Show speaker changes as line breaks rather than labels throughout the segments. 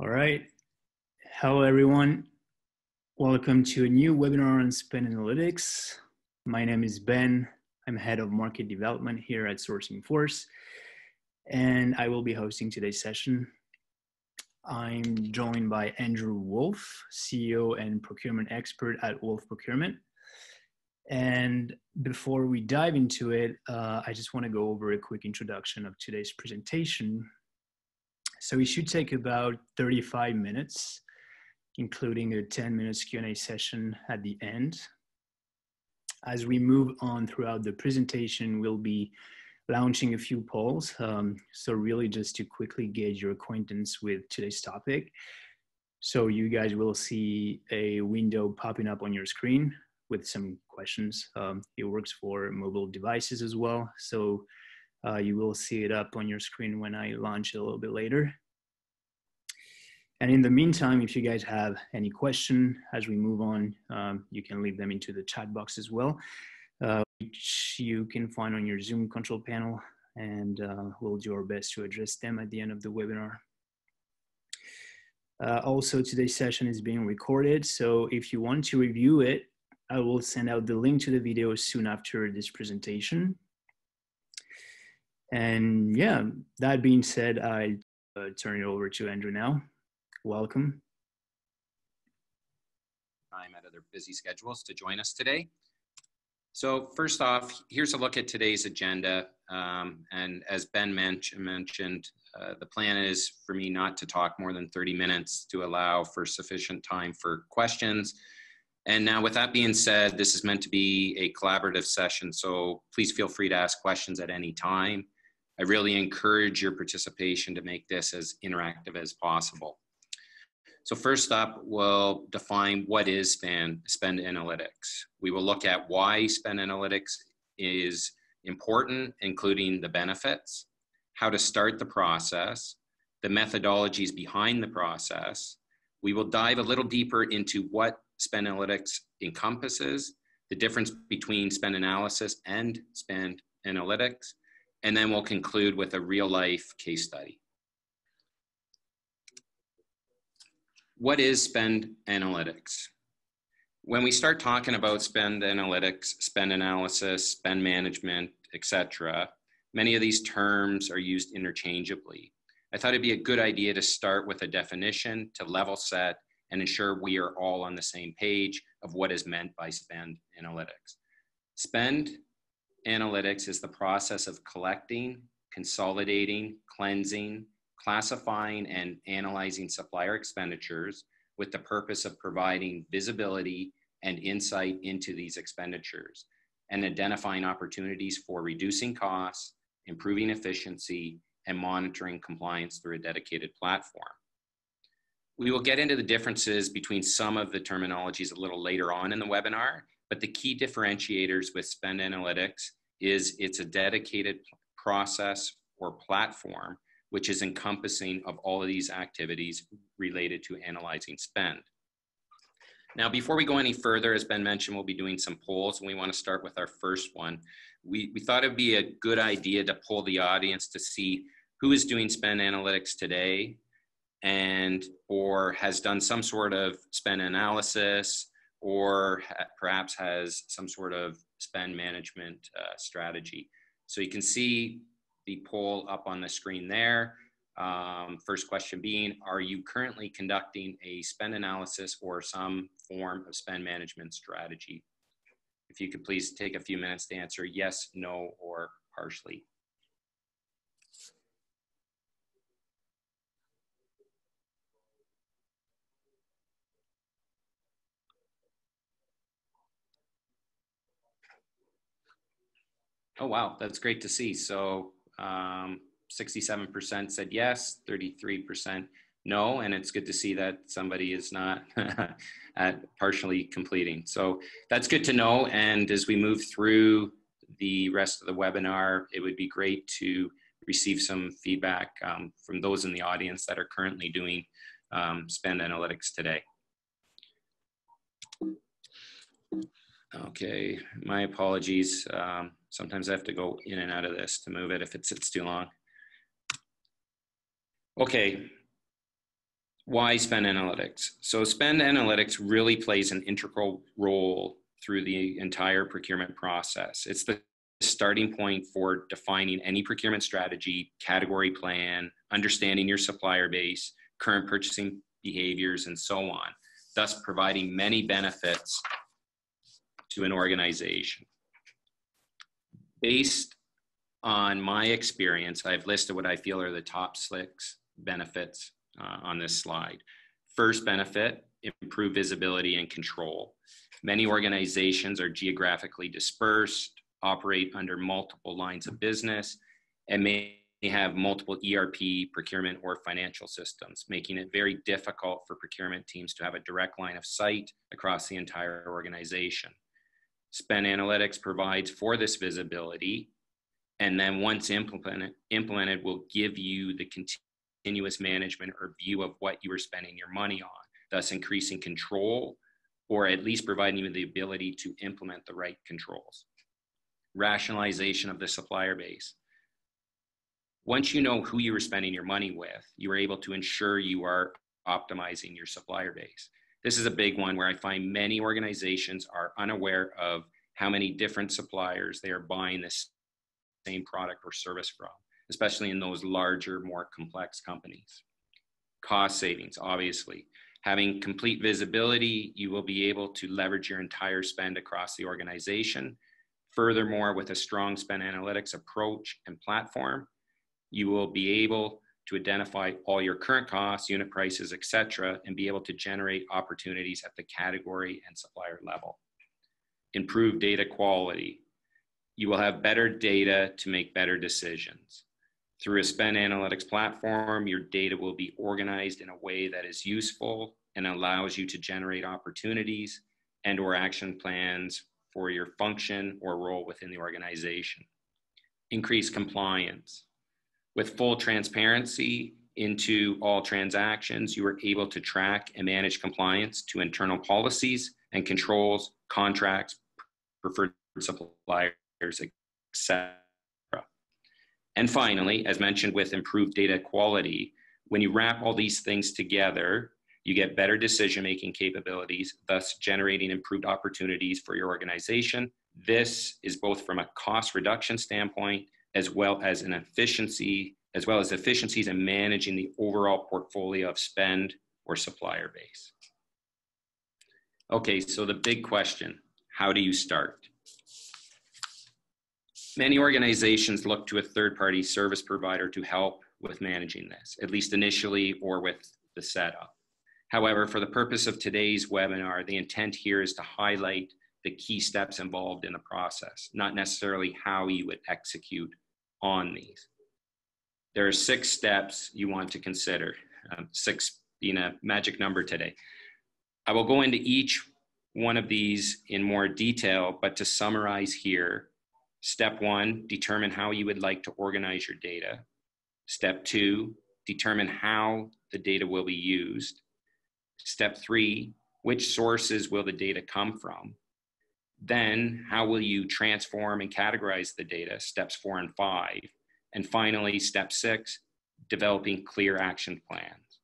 All right. Hello, everyone. Welcome to a new webinar on spend analytics. My name is Ben. I'm head of market development here at Sourcing Force, and I will be hosting today's session. I'm joined by Andrew Wolfe, CEO and procurement expert at Wolfe Procurement. And before we dive into it, I just want to go over a quick introduction of today's presentation. So it should take about 35 minutes, including a 10-minute Q&A session at the end. As we move on throughout the presentation, we'll be launching a few polls. So really just to quickly gauge your acquaintance with today's topic. So you guys will see a window popping up on your screen with some questions. It works for mobile devices as well. So you will see it up on your screen when I launch it a little bit later. And in the meantime, if you guys have any question as we move on, you can leave them into the chat box as well, which you can find on your Zoom control panel, and we'll do our best to address them at the end of the webinar. Also, today's session is being recorded, so if you want to review it, I will send out the link to the video soon after this presentation. And yeah, that being said, I turn it over to Andrew now. Welcome.
Time out of their busy schedules to join us today. So first off, here's a look at today's agenda. And as Ben mentioned, the plan is for me not to talk more than 30 minutes to allow for sufficient time for questions. And now with that being said, this is meant to be a collaborative session, so please feel free to ask questions at any time. I really encourage your participation to make this as interactive as possible. So first up, we'll define what is spend analytics. We will look at why spend analytics is important, including the benefits, how to start the process, the methodologies behind the process. We will dive a little deeper into what spend analytics encompasses, the difference between spend analysis and spend analytics, and then we'll conclude with a real-life case study. What is spend analytics? When we start talking about spend analytics, spend analysis, spend management, etc., many of these terms are used interchangeably. I thought it'd be a good idea to start with a definition to level set and ensure we are all on the same page of what is meant by spend analytics. Spend analytics is the process of collecting, consolidating, cleansing, classifying, and analyzing supplier expenditures with the purpose of providing visibility and insight into these expenditures and identifying opportunities for reducing costs, improving efficiency, and monitoring compliance through a dedicated platform. We will get into the differences between some of the terminologies a little later on in the webinar, but the key differentiators with spend analytics is it's a dedicated process or platform which is encompassing of all of these activities related to analyzing spend. Now, before we go any further, as Ben mentioned, we'll be doing some polls, and we want to start with our first one. We thought it'd be a good idea to poll the audience to see who is doing spend analytics today and or has done some sort of spend analysis or perhaps has some sort of spend management strategy. So you can see the poll up on the screen there. First question being, are you currently conducting a spend analysis or some form of spend management strategy? If you could please take a few minutes to answer yes, no, or partially. Oh, wow, that's great to see. So 67% said yes, 33% no, and it's good to see that somebody is not at partially completing. So that's good to know, and as we move through the rest of the webinar, it would be great to receive some feedback from those in the audience that are currently doing spend analytics today. Okay, my apologies. Sometimes I have to go in and out of this to move it if it sits too long. Okay, Why spend analytics? So spend analytics really plays an integral role through the entire procurement process. It's the starting point for defining any procurement strategy, category plan, understanding your supplier base, current purchasing behaviors, and so on, thus providing many benefits to an organization. Based on my experience, I've listed what I feel are the top 6 benefits on this slide. First benefit, improve visibility and control. Many organizations are geographically dispersed, operate under multiple lines of business, and may have multiple ERP, procurement, or financial systems, making it very difficult for procurement teams to have a direct line of sight across the entire organization. Spend Analytics provides for this visibility, and then once implemented will give you the continuous management or view of what you are spending your money on, thus increasing control, or at least providing you the ability to implement the right controls. Rationalization of the supplier base. Once you know who you are spending your money with, you are able to ensure you are optimizing your supplier base. This is a big one where I find many organizations are unaware of how many different suppliers they are buying this same product or service from, especially in those larger, more complex companies. Cost savings, obviously. Having complete visibility, you will be able to leverage your entire spend across the organization. Furthermore, with a strong spend analytics approach and platform, you will be able to identify all your current costs, unit prices, etc., and be able to generate opportunities at the category and supplier level. Improve data quality. You will have better data to make better decisions. Through a spend analytics platform, your data will be organized in a way that is useful and allows you to generate opportunities and/or action plans for your function or role within the organization. Increase compliance. With full transparency into all transactions, you are able to track and manage compliance to internal policies and controls, contracts, preferred suppliers, etc. And finally, as mentioned with improved data quality, when you wrap all these things together, you get better decision-making capabilities, thus generating improved opportunities for your organization. This is both from a cost reduction standpoint, as well as efficiencies in managing the overall portfolio of spend or supplier base. Okay, so the big question, how do you start? Many organizations look to a third-party service provider to help with managing this, at least initially or with the setup. However, for the purpose of today's webinar, the intent here is to highlight the key steps involved in the process, not necessarily how you would execute on these. There are 6 steps you want to consider, 6 being a magic number today. I will go into each one of these in more detail, but to summarize here, Step 1, determine how you would like to organize your data. Step 2, determine how the data will be used. Step 3, which sources will the data come from? Then, how will you transform and categorize the data? Steps 4 and 5. And finally, step 6, developing clear action plans.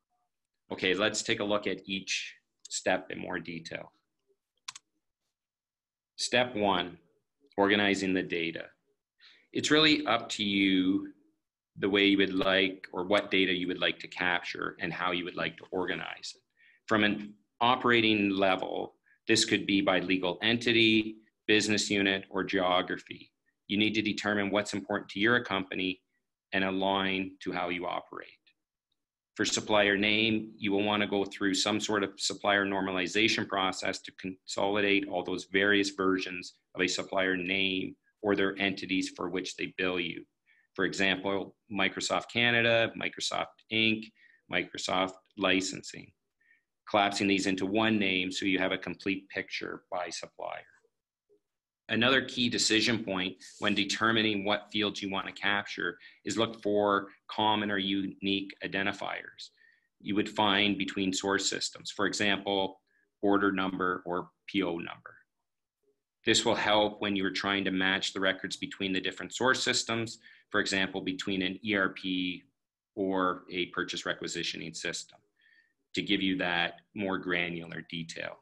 Okay, let's take a look at each step in more detail. Step 1, organizing the data. It's really up to you the way you would like, or what data you would like to capture and how you would like to organize it. From an operating level, this could be by legal entity, business unit, or geography. You need to determine what's important to your company and align to how you operate. For supplier name, you will want to go through some sort of supplier normalization process to consolidate all those various versions of a supplier name or their entities for which they bill you. For example, Microsoft Canada, Microsoft Inc., Microsoft Licensing. Collapsing these into one name so you have a complete picture by supplier. Another key decision point when determining what fields you want to capture is look for common or unique identifiers you would find between source systems. For example, order number or PO number. This will help when you're trying to match the records between the different source systems, for example, between an ERP or a purchase requisitioning system. to give you that more granular detail.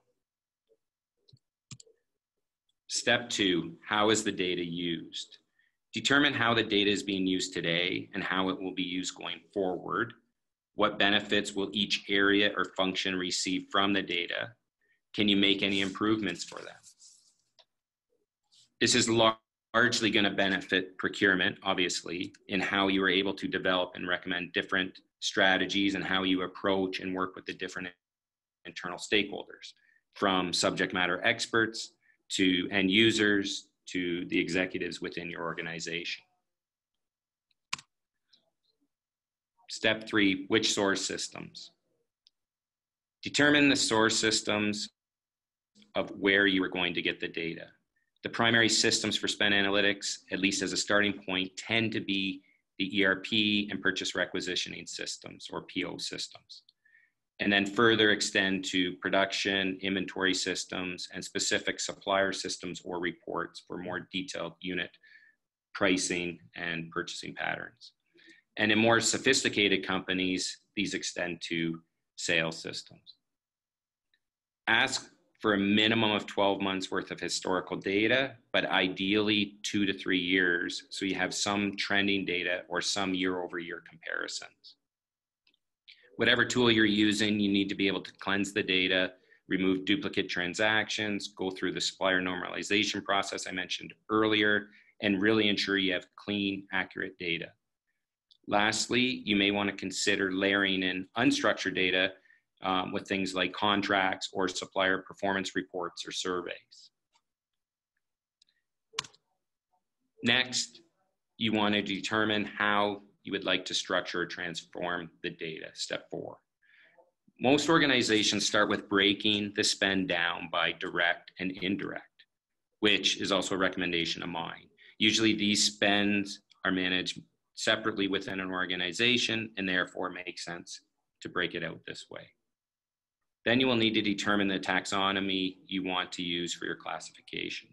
Step 2, how is the data used? Determine how the data is being used today and how it will be used going forward. What benefits will each area or function receive from the data? Can you make any improvements for them? This is largely going to benefit procurement, obviously, in how you are able to develop and recommend different strategies and how you approach and work with the different internal stakeholders, from subject matter experts to end users to the executives within your organization. Step 3, which source systems? Determine the source systems of where you are going to get the data. The primary systems for spend analytics, at least as a starting point, tend to be the ERP and purchase requisitioning systems, or PO systems, and then further extend to production, inventory systems, and specific supplier systems or reports for more detailed unit pricing and purchasing patterns. And in more sophisticated companies, these extend to sales systems. Ask for a minimum of 12 months worth of historical data, but ideally 2 to 3 years, so you have some trending data or some year-over-year comparisons. Whatever tool you're using, you need to be able to cleanse the data, remove duplicate transactions, go through the supplier normalization process I mentioned earlier, and really ensure you have clean, accurate data. Lastly, you may want to consider layering in unstructured data with things like contracts or supplier performance reports or surveys. Next, you want to determine how you would like to structure or transform the data, step 4. Most organizations start with breaking the spend down by direct and indirect, which is also a recommendation of mine. Usually these spends are managed separately within an organization and therefore make sense to break it out this way. Then you will need to determine the taxonomy you want to use for your classification.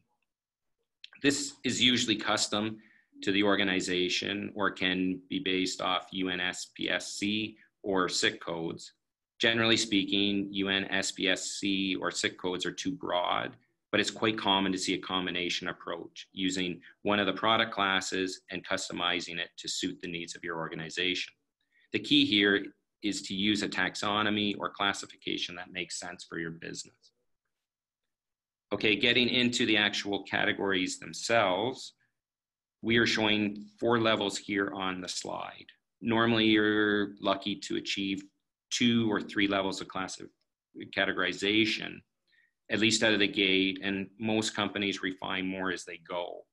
This is usually custom to the organization or can be based off UNSPSC or SIC codes. Generally speaking, UNSPSC or SIC codes are too broad, but it's quite common to see a combination approach using one of the product classes and customizing it to suit the needs of your organization. The key here is to use a taxonomy or classification that makes sense for your business. Okay, getting into the actual categories themselves, we are showing 4 levels here on the slide. Normally, you're lucky to achieve 2 or 3 levels of categorization, at least out of the gate, and most companies refine more as they go.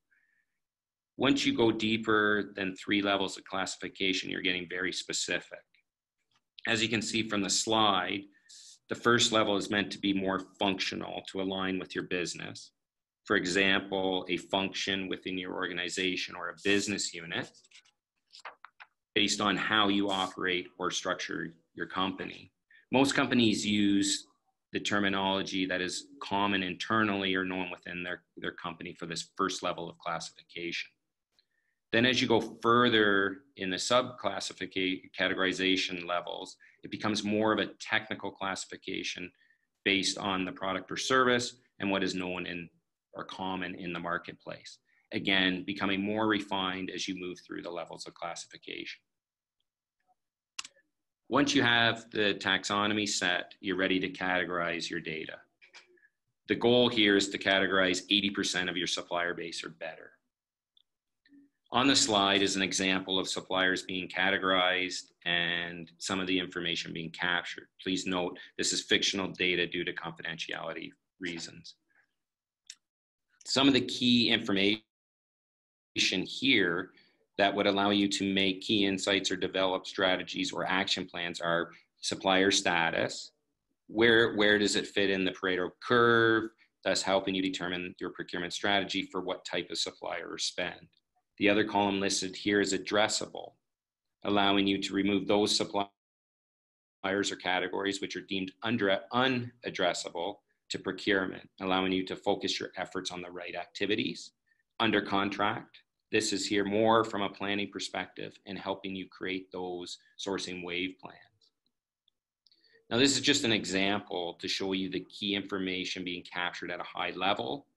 Once you go deeper than 3 levels of classification, you're getting very specific. As you can see from the slide, the first level is meant to be more functional to align with your business. For example, a function within your organization or a business unit based on how you operate or structure your company. Most companies use the terminology that is common internally or known within their company for this first level of classification. Then as you go further in the categorization levels, it becomes more of a technical classification based on the product or service and what is known in or common in the marketplace. Again, becoming more refined as you move through the levels of classification. Once you have the taxonomy set, you're ready to categorize your data. The goal here is to categorize 80% of your supplier base or better. On the slide is an example of suppliers being categorized and some of the information being captured. Please note, this is fictional data due to confidentiality reasons. Some of the key information here that would allow you to make key insights or develop strategies or action plans are supplier status, where does it fit in the Pareto curve, thus helping you determine your procurement strategy for what type of supplier or spend. The other column listed here is addressable, allowing you to remove those suppliers or categories which are deemed unaddressable to procurement, allowing you to focus your efforts on the right activities. Under contract, this is here more from a planning perspective and helping you create those sourcing wave plans. Now, this is just an example to show you the key information being captured at a high level.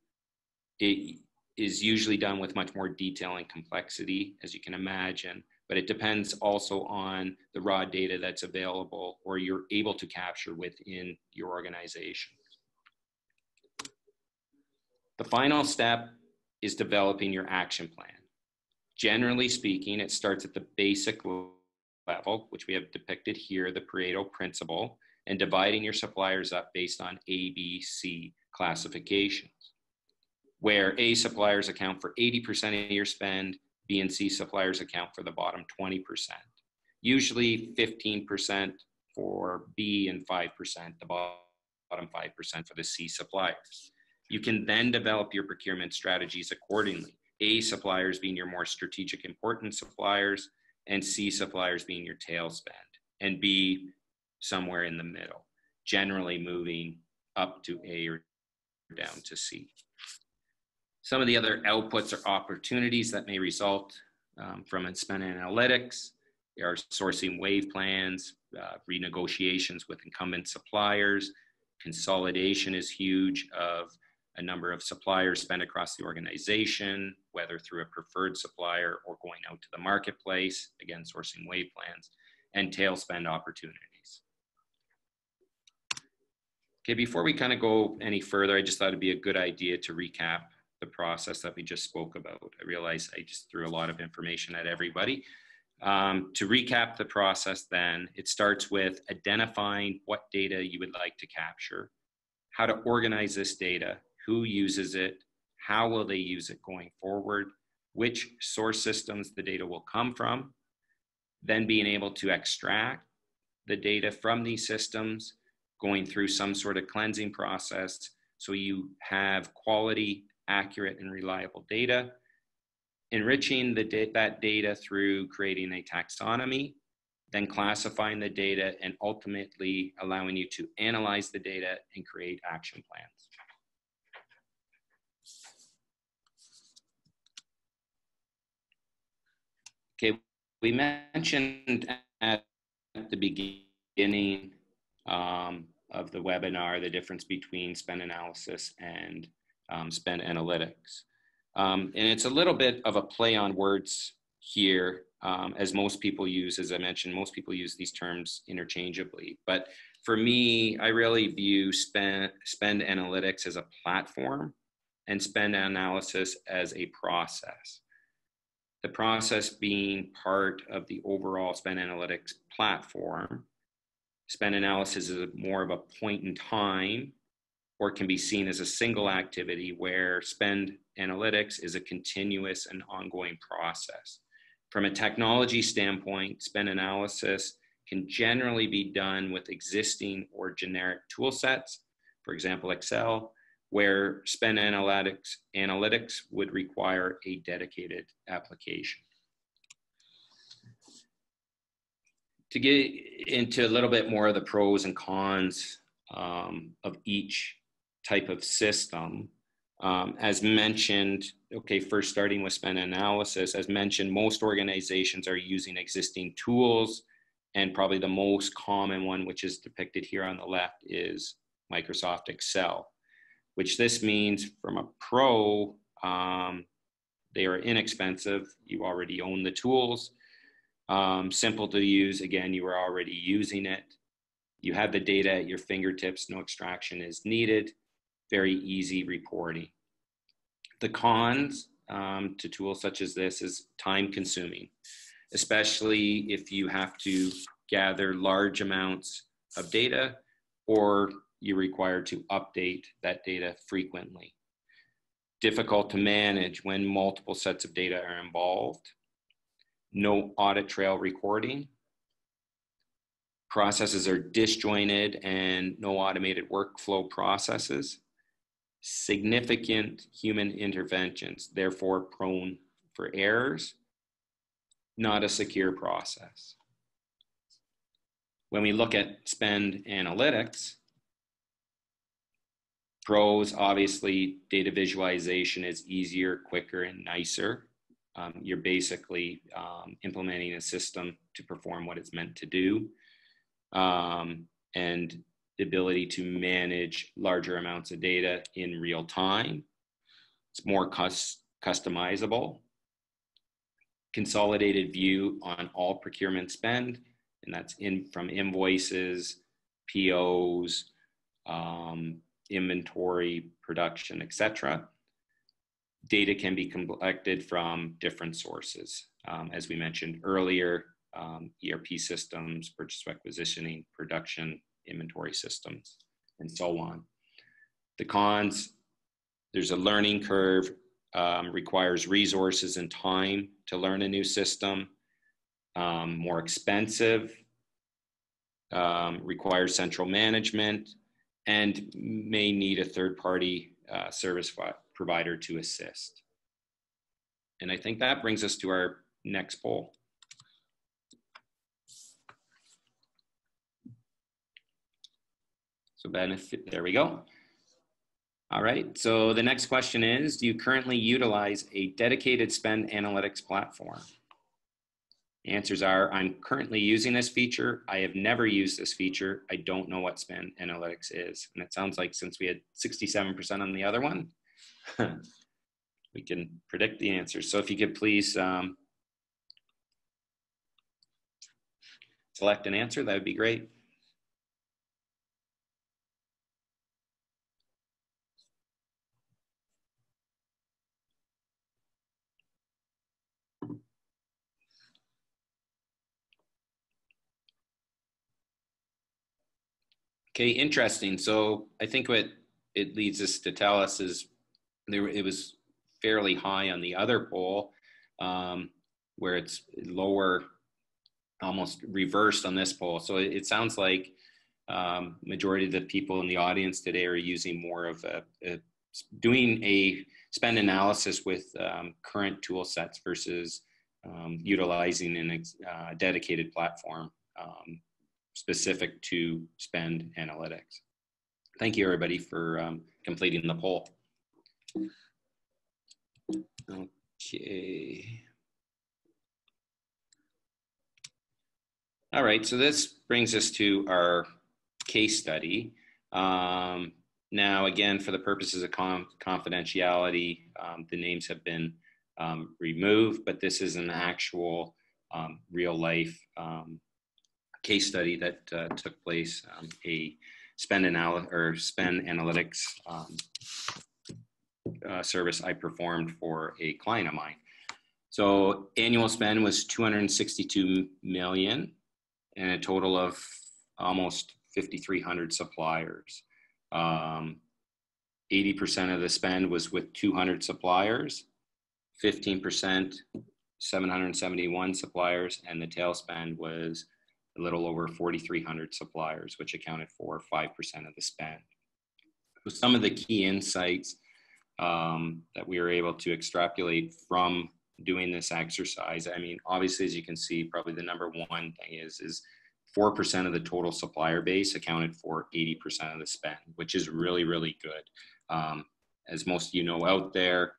It is usually done with much more detail and complexity, as you can imagine, but it depends also on the raw data that's available or you're able to capture within your organization. The final step is developing your action plan. Generally speaking, it starts at the basic level, which we have depicted here, the Pareto principle, and dividing your suppliers up based on A, B, C classifications, where A suppliers account for 80% of your spend, B and C suppliers account for the bottom 20%. Usually 15% for B and 5%, the bottom 5% for the C suppliers. You can then develop your procurement strategies accordingly. A suppliers being your more strategic important suppliers, and C suppliers being your tail spend, and B somewhere in the middle, generally moving up to A or down to C. Some of the other outputs or opportunities that may result from spend analytics are sourcing wave plans, renegotiations with incumbent suppliers. Consolidation is huge of a number of suppliers spent across the organization, whether through a preferred supplier or going out to the marketplace, again, sourcing wave plans, and tail spend opportunities. Okay, before we kind of go any further, I just thought it'd be a good idea to recap the process that we just spoke about. I realize I just threw a lot of information at everybody. To recap the process then, it starts with identifying what data you would like to capture, how to organize this data, who uses it, how will they use it going forward, which source systems the data will come from, then being able to extract the data from these systems, going through some sort of cleansing process so you have quality, accurate, and reliable data, enriching that data through creating a taxonomy, then classifying the data, and ultimately allowing you to analyze the data and create action plans. Okay, we mentioned at the beginning of the webinar the difference between spend analysis and spend analytics. And it's a little bit of a play on words here, as most people use, as I mentioned, most people use these terms interchangeably. But for me, I really view spend analytics as a platform and spend analysis as a process. The process being part of the overall spend analytics platform. Spend analysis is more of a point in time, or can be seen as a single activity, where spend analytics is a continuous and ongoing process. From a technology standpoint, spend analysis can generally be done with existing or generic tool sets, for example, Excel, where spend analytics would require a dedicated application. To get into a little bit more of the pros and cons of each type of system, as mentioned, okay, first starting with spend analysis, as mentioned, most organizations are using existing tools, and probably the most common one, which is depicted here on the left, is Microsoft Excel, which this means from a pro, they are inexpensive. You already own the tools. Simple to use. Again, you are already using it. You have the data at your fingertips. No extraction is needed. Very easy reporting. The cons to tools such as this is time consuming, especially if you have to gather large amounts of data or you're required to update that data frequently. Difficult to manage when multiple sets of data are involved. No audit trail recording. Processes are disjointed and no automated workflow processes. Significant human interventions, therefore prone for errors. Not a secure process. When we look at spend analytics, pros, obviously, data visualization is easier, quicker, and nicer. You're basically implementing a system to perform what it's meant to do. and the ability to manage larger amounts of data in real time. It's more customizable. Consolidated view on all procurement spend, and that's from invoices, POs, inventory, production, etc. Data can be collected from different sources. As we mentioned earlier, ERP systems, purchase requisitioning, production, inventory systems, and so on. The cons, there's a learning curve, requires resources and time to learn a new system, more expensive, requires central management, and may need a third-party service provider to assist. And I think that brings us to our next poll. So benefit, there we go. All right, so the next question is, do you currently utilize a dedicated spend analytics platform? The answers are, I'm currently using this feature. I have never used this feature. I don't know what spend analytics is. And it sounds like since we had 67% on the other one, we can predict the answers. So if you could please select an answer, that would be great. Okay, interesting. So I think what it leads us to tell us is it was fairly high on the other poll, where it's lower, almost reversed on this poll. So it sounds like majority of the people in the audience today are using more of doing a spend analysis with current tool sets versus utilizing a dedicated platform specific to spend analytics. Thank you, everybody, for completing the poll. Okay. All right, so this brings us to our case study. Now, again, for the purposes of confidentiality, the names have been removed, but this is an actual real life case study that took place, a spend analytics service I performed for a client of mine. So annual spend was 262 million and a total of almost 5,300 suppliers. 80% of the spend was with 200 suppliers, 15%, 771 suppliers, and the tail spend was a little over 4,300 suppliers, which accounted for 5% of the spend. So some of the key insights that we were able to extrapolate from doing this exercise, I mean, obviously, as you can see, probably the number one thing is 4% of the total supplier base accounted for 80% of the spend, which is really, really good. As most of you know out there,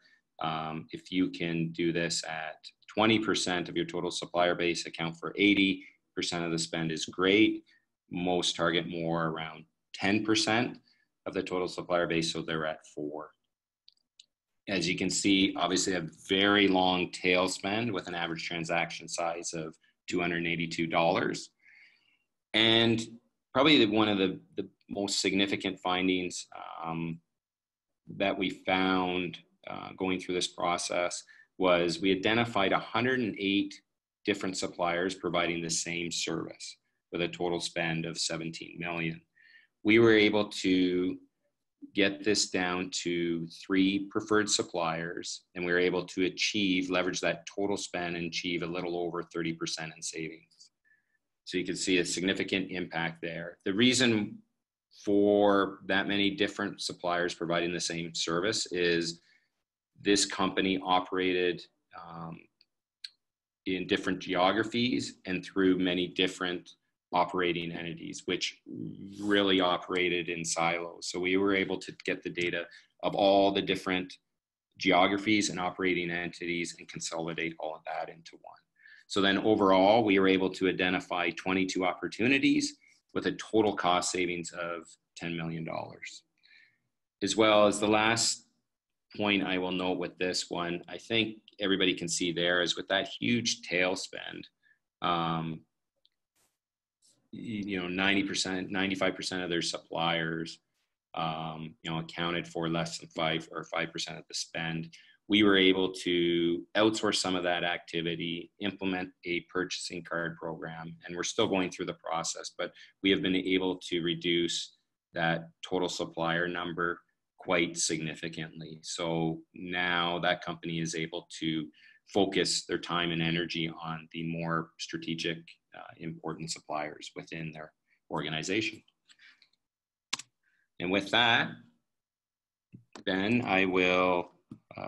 if you can do this at 20% of your total supplier base, account for 80% of the spend is great. Most target more around 10% of the total supplier base, so they're at 4. As you can see, obviously a very long tail spend with an average transaction size of $282. And probably one of the most significant findings that we found going through this process was we identified 108 different suppliers providing the same service with a total spend of 17 million. We were able to get this down to 3 preferred suppliers, and we were able to leverage that total spend and achieve a little over 30% in savings. So you can see a significant impact there. The reason for that many different suppliers providing the same service is this company operated in different geographies and through many different operating entities, which really operated in silos. So we were able to get the data of all the different geographies and operating entities and consolidate all of that into one. So then overall, we were able to identify 22 opportunities with a total cost savings of $10 million. As well as the last point I will note with this one, I think everybody can see there is with that huge tail spend, 90%, 95% of their suppliers, accounted for less than 5% of the spend. We were able to outsource some of that activity, implement a purchasing card program, and we're still going through the process, but we have been able to reduce that total supplier number quite significantly. So now that company is able to focus their time and energy on the more strategic, important suppliers within their organization. And with that, Ben, I will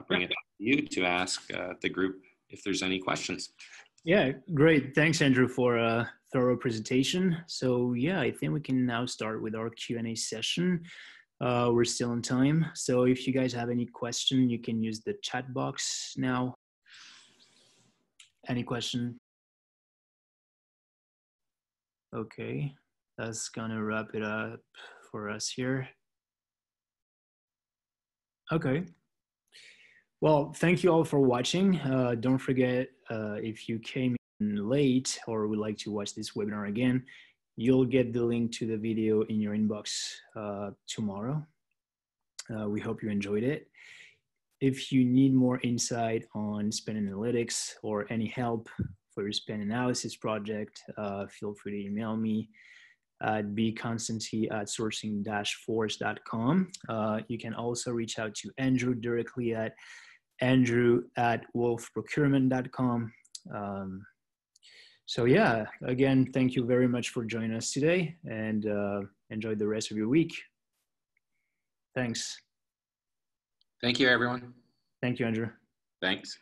bring it to you to ask the group if there's any questions.
Yeah, great. Thanks, Andrew, for a thorough presentation. So yeah, I think we can now start with our Q&A session. We're still on time. So if you guys have any question, you can use the chat box now. Any question? Okay, that's gonna wrap it up for us here. Okay. Well, thank you all for watching. Don't forget, if you came in late or would like to watch this webinar again, you'll get the link to the video in your inbox tomorrow. We hope you enjoyed it. If you need more insight on spend analytics or any help for your spend analysis project, feel free to email me at bconstancy@sourcing-force.com. You can also reach out to Andrew directly at andrew@wolfeprocurement.com. So yeah, again, thank you very much for joining us today, and enjoy the rest of your week. Thanks.
Thank you, everyone.
Thank you, Andrew.
Thanks.